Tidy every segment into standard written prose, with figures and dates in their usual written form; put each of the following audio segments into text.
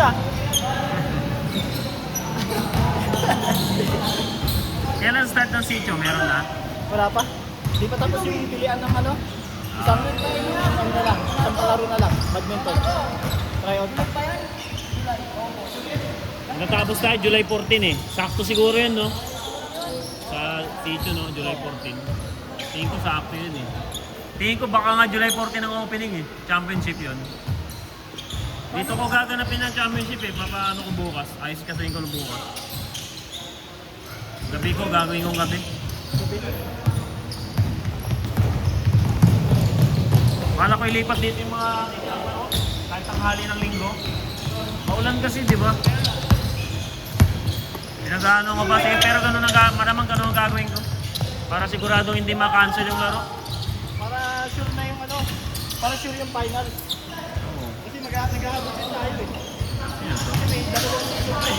isa. Kailan start ng sitio? Meron na? Wala pa. Di pa tapos yung pilihan ng ano. Isang ano na lang. Isang palaro na lang. Badminton. Try out na. Natapos tayo July 14 eh. Sakto siguro yun, no? Sa sitio, no? July 14. Tingin ko sakto yun eh. Tingin ko baka nga July 14 ang opening eh. Championship yun. Dito ko gaganapin ng championship eh. Papaano ko bukas. Ayos kasi ko bukas. Gabi ko, gagawin kong gabi. Kala ko ilipat dito yung mga ano, kahit tanghali ng linggo. Maulan kasi, di ba? Pinag-ano ko ba? Sige, pero maramang ganun ang gagawin ko. Para siguradong hindi ma-cancel yung laro. Para sure na yung ano. Para sure yung final. Oo. Kasi nag-ahabot din tayo eh. Yan to. Kasi may dalawang sure eh.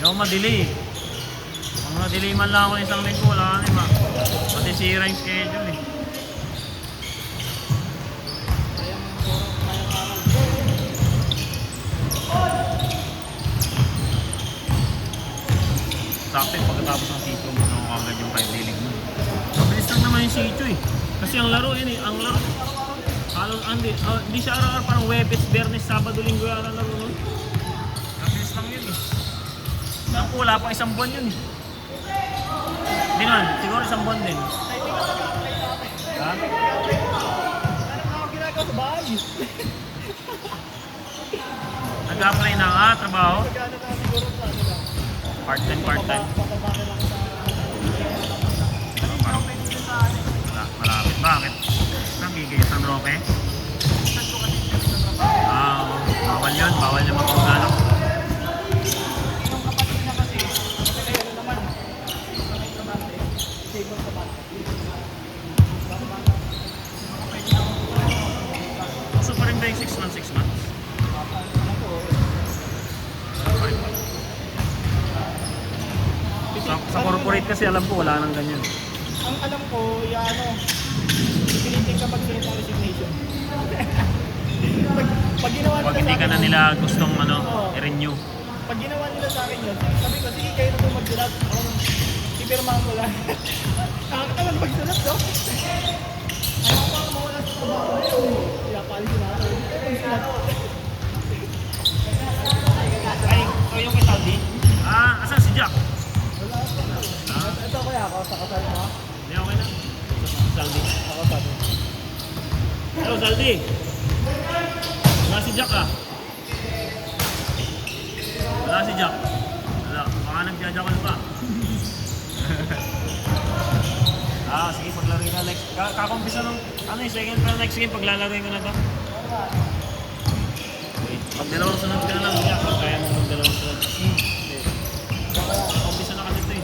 Hindi ako madili. Kung nadili man lang ako isang linggo, wala ka naman. Matisira yung schedule eh. Sakto yung pagkatapos ng sitio mo na agad yung 5 day league mo. Mabilis lang naman yung sitio eh. Kasi ang laro yun eh, ang laro. Hindi siya araw-araw, parang Webes, Bernes, Sabado, Linggo yata ang laro nun. Mabilis lang yun eh. Naku, wala pang isang buwan yun eh. Hindi naman, siguro isang buwan din. Ha? Ano ako ginagawa sa bahay? Nag-apply na nga, trabaho. Magkano na siguro sa ano lang. Part-time. Papabake lang sa Parang malapit. Bakit? Nagigayas ng roke? Bawal yun. Bawal yung mag-ugalo. yung kapatid na kasi ano naman stable sa bata. Gusto pa rin ba yung 6 months, 6 months? Sa corporate kasi alam ko wala nang ganyan. Ang alam ko, ano, pilitin ka magsulat ng resignation. pag ginawa nila Huwag hindi ka na nila gustong i-renew. Pag ginawa nila sa akin yun, sabi ko, sige kayo na po magsulat. Ako nung ipirmahan ko lang. Nakakataman magsulat, no? Ayaw ko mawala sa trabaho na yun. Kaya pali sila ako. Magsulat. Ay, yung kay Saudi? Asan si Jack? Ito kaya ako sa kasal mo. Hindi, okay na. Saldi. Ako sabi. Hello, Saldi. Wala si Jack ah. Wala si Jack. Wala. Baka nagjajakal pa. Sige, paglaro na next. Kakumpisa nung, second pa next game, paglalaroin ko na to. Okay. Pag dalawang sunod ka na lang, Jack. Kaya mo mag dalawang sunod. Kakumpisa na kasi ito eh.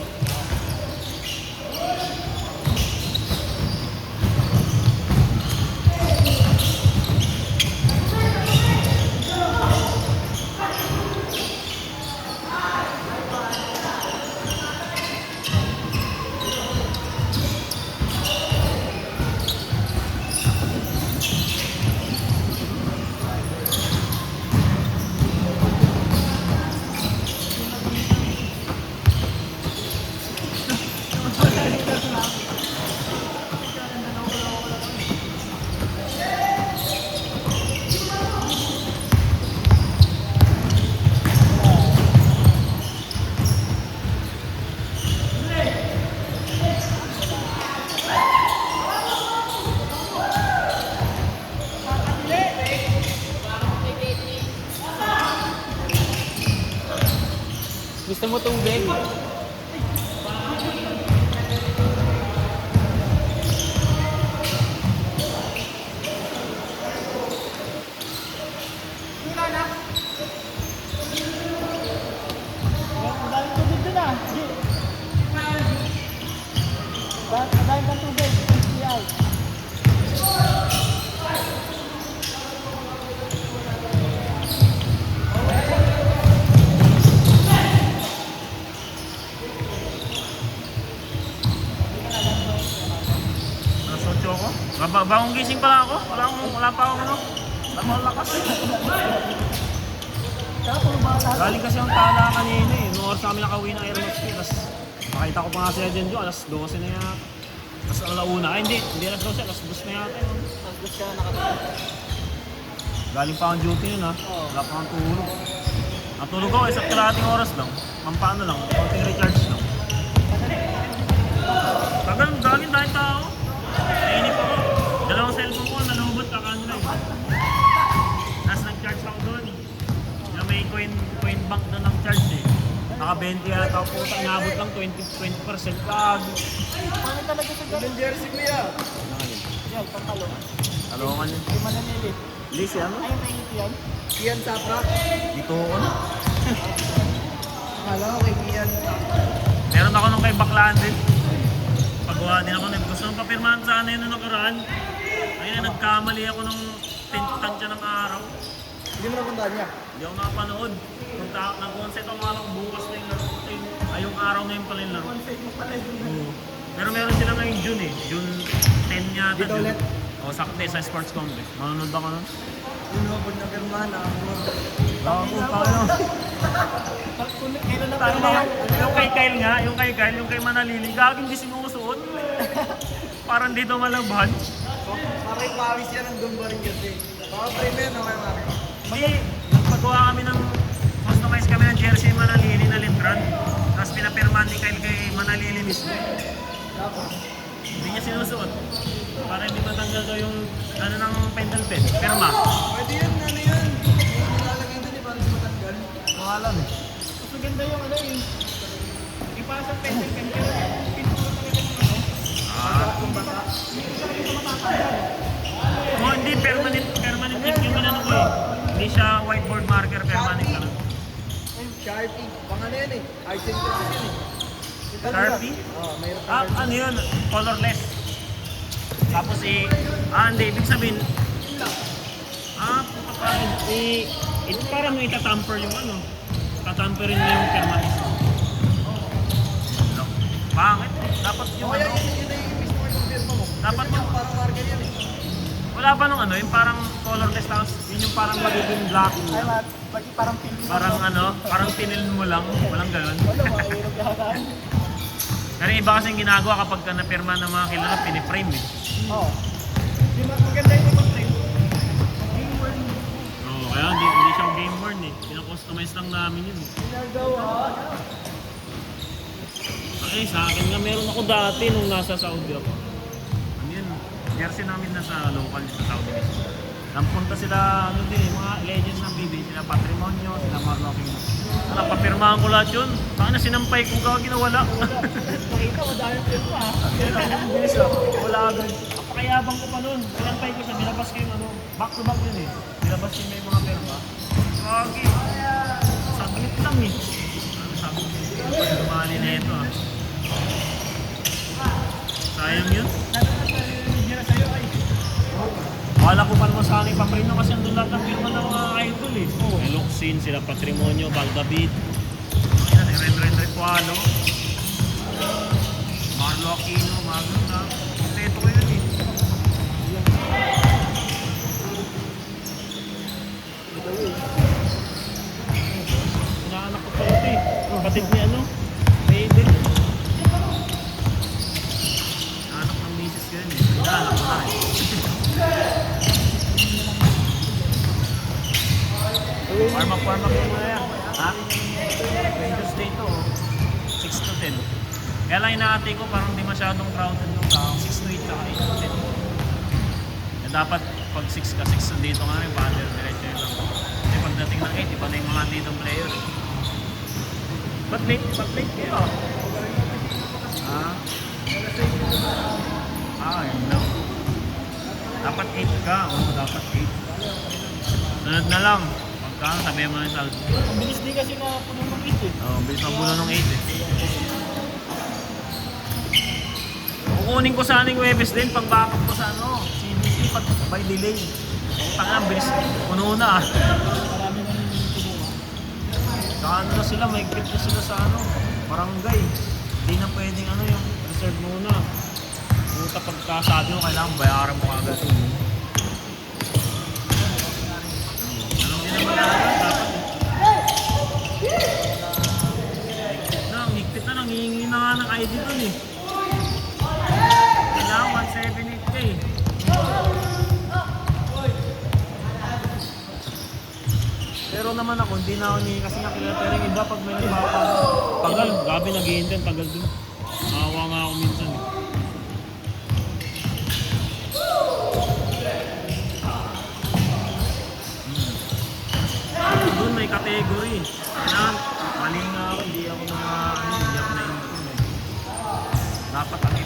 Gusto mo tubig? Dahil tubig doon ah. Dahil kang tubig. PCI. Nasa 8 ako. Bagong gising pala ako. Wala pa akong Tama ang lakas. Tapos bata. Galing kasi ang tala kanina eh. Noong oras kami nakauwi ng Aeronax P. Tapos nakita ko pa nga si Agent Joe, alas 12 na yata. Tapos alauna. Ay hindi alas 12, alas 2 na yata yun. Tapos gusto ka nakatulog. Galing pa ang duty yun ha. Wala pa ang tulog. Natulog ako isang kalahating oras lang. Pampano lang, konting recharge lang. Tagal, galing dahil tao. Nainip ako. Dalawang cellphone ko, nalubot kakano lang. Tapos nag-charge ako doon. Na may coin bank na ng charge eh. Naka 20 yata ako po. Inabot lang 20% lag. Paano talaga sa ganun? Jersey ko yan. Yan, pantalon. Talongan yun. Di mananili. Lisi ano? Ay, mainit yan. Kian Sapra. Dito ako na. Akala ko kay Kian. Meron ako nung kay Baklaan din. Pagawa din ako. Gusto nung papirmahan sana yun nung nakaraan. Ayun na, nagkamali ako nung tansya ng araw. Hindi mo napuntahan niya. Hindi ako nakapanood. Nag-concept ako nga lang bukas na yung laro. Ay, yung araw na yung pala yung laro. Concept mo pala yun. Oo. Pero meron sila ngayong June eh. June 10 yata. Dito June. ulit? Oo, sakto sa Sports Complex. Manonood ako nun. Inubod na pirmahan ako. Ako, paano? Kailan na Tama pirmahan? yung kay Kyle nga, yung kay Kyle, yung kay Manalili, gagawin di sinusuot. Parang dito malabhan. Parang yung pawis yan ang Dumba rin kasi. Baka premium na kayo Mario. Hindi, nagpagawa kami ng, customize kami ng jersey Manalili na Libran. Tapos pinapirmahan ni Kyle kay Manalili mismo. Tapos, Hindi niya sinusuot. Para hindi matanggal daw yung ano ng pentel pen. Pirma. pwede yan, ano yan. Nilalagay din eh, parang matanggal. Pangalan eh. Mas maganda yung ano yung ipasa pencil pen pero pinuro talaga ng ano. Kung bata. Hindi talaga ito matatanggal. Oh, hindi permanent ink yung ano ko eh. Hindi siya whiteboard marker, permanent ka lang. Sharpie. Pang ano yan eh. Art and craft yan eh. Sharpie? Oo, mayroon Ah, ano yun? Colorless. Tapos hindi, ibig sabihin, parang itatamper yung ano. Tatamperin mo yung permanent. No. Pangit. Dapat yung Kaya ano, yun na yung gusto ko yung firma mo. Dapat Kasi yung- parang marker yan eh. wala pa nung ano, yung parang colorless tapos yun yung parang magiging black. Ay, parang pink. Parang ano, parang tinil mo lang, walang ganun. Wala, mahirap yata. Pero iba kasing ginagawa kapag ka napirma ng mga kilala, piniframe eh. Oo. Di maganda yung mag-frame. Oo, kaya hindi siya game worn eh. Pinakustomize lang namin yun. Ginagawa. Ay, sa akin nga meron ako dati nung nasa Saudi ako. Ano yun? Jersey namin nasa local sa Saudi mismo. Nampunta sila, ano din, mga legends ng BB, sila Patrimonio, sila Marlocking. Napapirmahan ko lahat yun. Baka na sinampay ko gawag ginawala. Nakita mo dahil firma ah. Ang bilis ah. Wala agad. Napakayabang ko pa nun. Sinampay ko siya, binabas ko yung ano, back to back yun eh. Binabas yung may mga perma. Kagi. Saglit lang eh. Ano sabi ko, lumali na ito ah. Sayang yun. Nandiyan sa'yo ay. Wala ko pa naman sa aking paprino kasi andun lahat ng firma ng mga idol eh. May Luxin, sila Patrimonio, Valdavid. Ayan, Ren Recualo. Marlo Aquino, Magno na. Ito ko yun eh. Inaanak ko pala ito eh. Kapatid ni ano? Maiden. Inaanak ng misis ko yun eh. Inaanak ko na rin. Warm up mo na yan. Ha? Wednesday to, 6 to 10. Kaya lang inaati ko, parang di masyadong crowded yung tao. 6 to 8 saka 8 to 10. Kaya dapat pag 6 ka, 6 dito nga rin, banner, diretso yun lang. Kasi pagdating ng 8, iba na yung mga ditong player. Ba't late? Ba't late kayo? Ha? Yun lang. Dapat 8 ka. Oo, dapat 8. Sunod na lang. Pagka sabihin mo na yung saldo. Ang bilis din kasi na puno ng beat eh. Oo, bilis ang puno ng 8 eh. Kukunin ko sana yung Webes din pag backup ko sa ano, CBC pag by delay. Tangan, bilis. Puno na ah. Marami nang tumuha. Saka ano na sila, may na sila sa ano, barangay. Hindi na pwedeng ano yung reserve muna. Puta pagkasabi mo, kailangan bayaran mo agad. Naglaro naman ako, hindi na ako kasi nga kilala. Pero yung iba pag may tagal, gabi nag-i-intend, tagal dun. Nakawa nga ako minsan eh. Doon may category. Na, mali nga ako, hindi ako na-inform eh. Dapat ang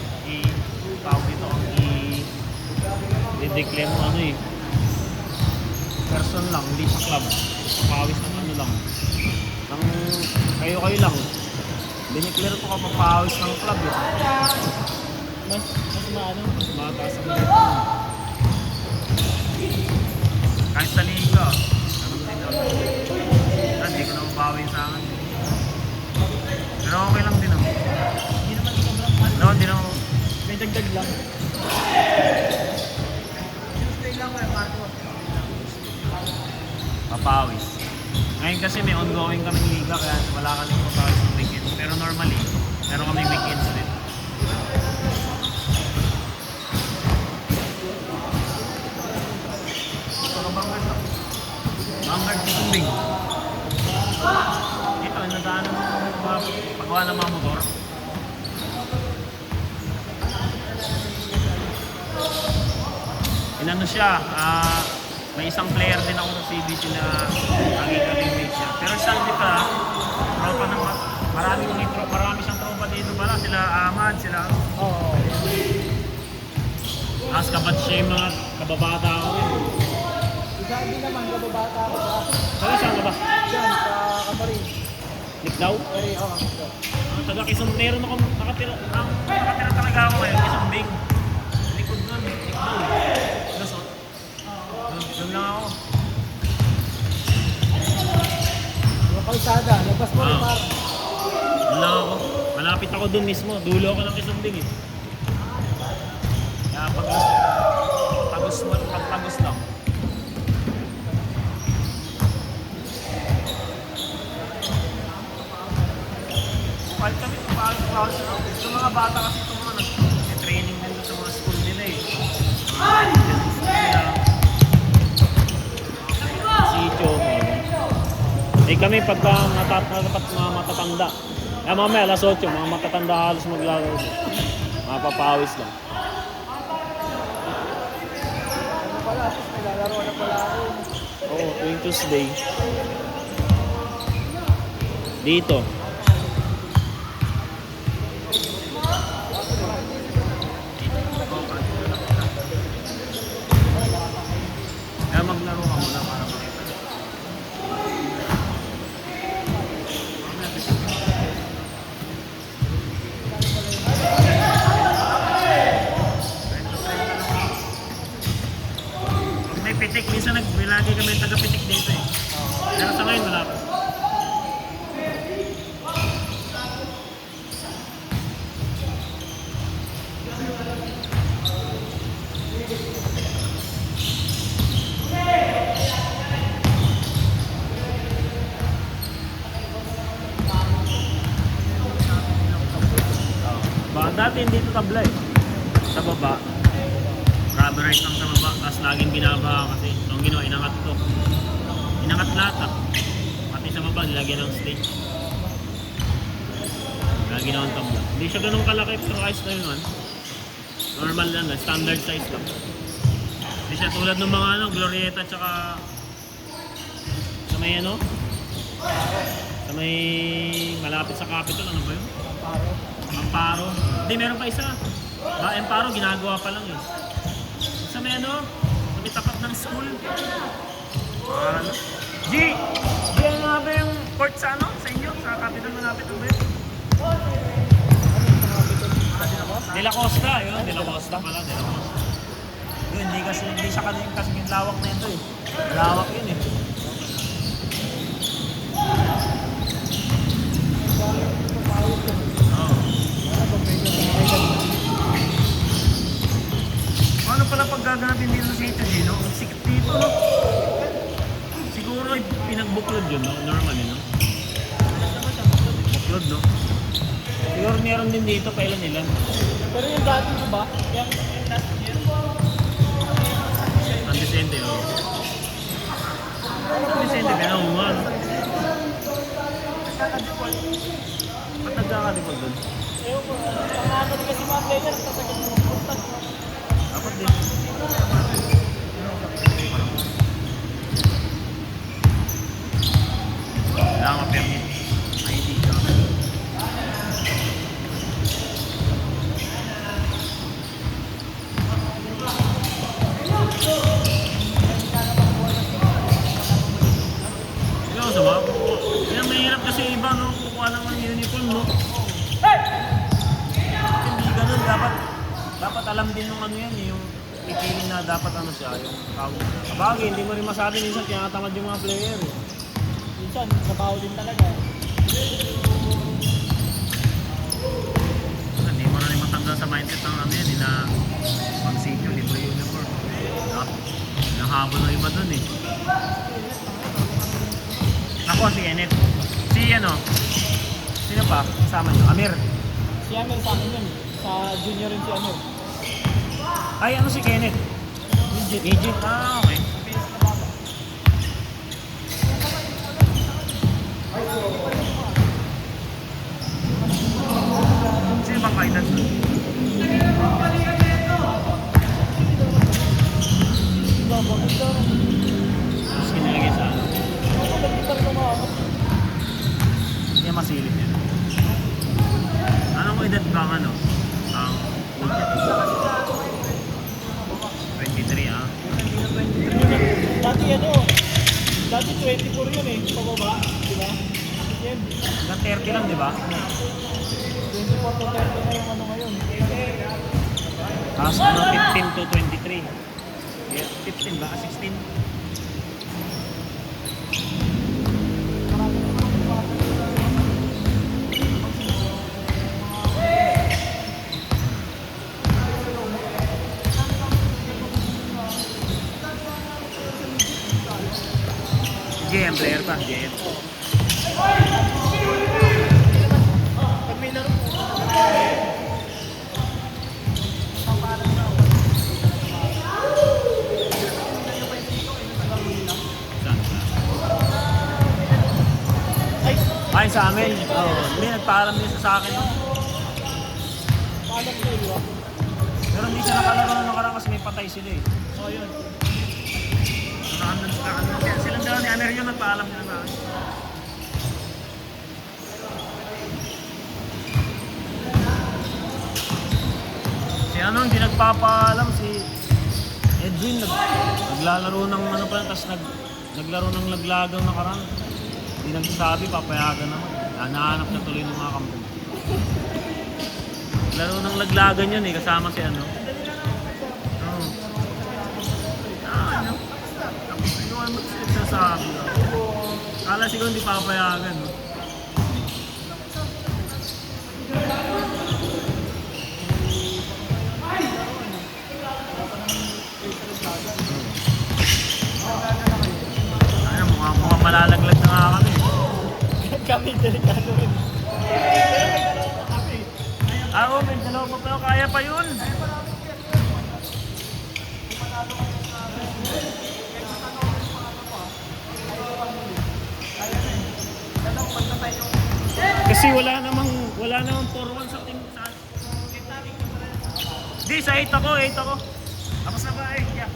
tawag dito ang i-declare mo ano eh. Person lang, hindi sa club. Papawis ng ano lang. Nang kayo lang. Dineclare ko kapag papawis ng club eh. Mas maano? Mas mataas ang rate. Kahit sa liga, ganun din ako. Hindi ko na mapawin sa akin. Pero okay lang din ako. Hindi naman sobrang ano. No, hindi naman. May dagdag lang. Tuesday lang kaya Marco. Papawis. Ngayon kasi may ongoing kaming liga kaya wala ka nang papawis ng weekends. Pero normally, meron kaming weekends din. Vanguard ni Tumbing. Ito, nadaanan mo mga paggawa ng mga motor. Inano siya, may isang player din ako sa CBT na naging teammate siya. Pero siya hindi pa, tropa ng marami siyang tropa dito pala. Sila Ahmad, sila Oo. as kabat siya yung mga kababata ko rin. Isa din naman, kababata ako sa Saan saan ka ba? dyan, sa Kamarin. Likdaw? Eh, oo. Taga Quezon, meron ako nakatira talaga ako ngayon, Quezon Bing. Likod nun, Likdaw. Lusot. Doon lang ako. Yung kalsada, labas mo rin Ah. Marco. Doon lang ako. Malapit ako doon mismo. Dulo ako ng Quezon Bing eh. Kaya pagtagos lang. Kahit kami, yung mga bata kasi ito mga nag-training din sa mga school nila eh. Si Chomo. Eh kami pagka mga matatanda. Mamaya alas 8, mga matatanda halos maglaro. Mapapawis lang. Ano pala, naglalaro na pala ako. Oo, tuwing Tuesday. Dito. Kaya maglaro ka muna para makita. Pag may pitik, minsan may lagi kami taga-pitik dito eh. Pero sa ngayon wala pa. Dati hindi ito tabla eh. Sa baba. Rubberized lang sa baba. Tapos laging binabaha kasi nung ginawa, inangat to. Inangat lahat. Pati sa baba, nilagyan ng stage. Lagi na ang tabla. Hindi siya ganun kalaki pero ayos na yun. Normal lang, standard size lang. Hindi siya tulad ng mga Glorieta tsaka sa may ano? Sa may malapit sa Capitol, ano ba yun? Paro. Amparo. Hindi, meron pa isa. Amparo, ginagawa pa lang eh. Sa may ano? Sa may tapat ng school. Ano? G! G, ano nga ba yung court sa ano? Sa inyo? Sa Capitol malapit ang ba yun? De La Costa, yun. De La Costa pala, De La Costa. Yun, hindi siya kasing lawak na ito eh. Lawak yun eh. Ano pala paggaganapin dito sa Sito G, no? Ang sikat dito, no? Siguro pinagbuklod yun, no? Normal yun, no? Buklod, no? Siguro meron din dito, pailan-ilan. Pero yung dati ko ba? Yung last year? Ang Vicente, oh. Vicente Benahuman. Ba't nagkakadipag doon? Ewan ko, pangalan kasi mga player, tatagal mo magpunta. Dapat din. Kailangan ma-permit. ID ka. Ikaw sa ba? Yan mahirap kasi iba no, kukuha lang ng uniform no. Hindi ganun, dapat alam din ng ano yan eh, yung ipiling na dapat ano siya, yung tawag. Kabagay, hindi mo rin masabi minsan tinatamad yung mga player eh. Minsan, trabaho din talaga. Hindi mo na rin matanggal sa mindset ng ano yan, na pag-sityo, libre uniform. Nanghabol ng iba dun eh. Ako si Enet. Si ano? Sino pa? Kasama nyo? Amir. Si Amir sa akin yun. Sa junior rin si Amir. Ay, ano si Kenneth? Egypt. Ah, okay. Sino bang kainan? Diba, maganda. Tapos kinilagay sa ano? Ako nagkitar ko mga Hindi masilip yun. Anong edad bang ano? Ang 23 ah. Dati ano, dati 24 yun eh, pababa, di ba? Yan, Hanggang 30 lang, di ba? 24 to 30 na yung ano ngayon. Tapos ano, 15 to 23. Yeah, 15 ba? 16? JM player pa, JM. Pag may laro, Saan? ay, Ay, sa amin. Oo. Hindi, nagpaalam din siya sa akin. paalam ko di ba? Pero hindi siya nakalaro ng nakaraan kasi may patay sila eh. So yun. Silang dalawa ni Aner yun, nagpaalam nila sa akin. Si ano, hindi nagpapaalam, si Edwin, naglalaro ng ano pa, tapos naglaro ng laglagaw na karang. Hindi nagsasabi, papayagan naman. Nahanap na tuloy ng mga kampo. Laro ng laglagan yun eh, kasama si ano. Oo. Ano? Tapos ikaw ano nagsasabi. Kala siguro hindi papayagan. No? Ano, mukhang malalaglag na nga kami. Kami delikado rin. Oo, may dalawa pa pero kaya pa yun. Kasi wala namang 4-1 sa team sa. Di, sa 8 ako. Tapos na ba eh? Yeah.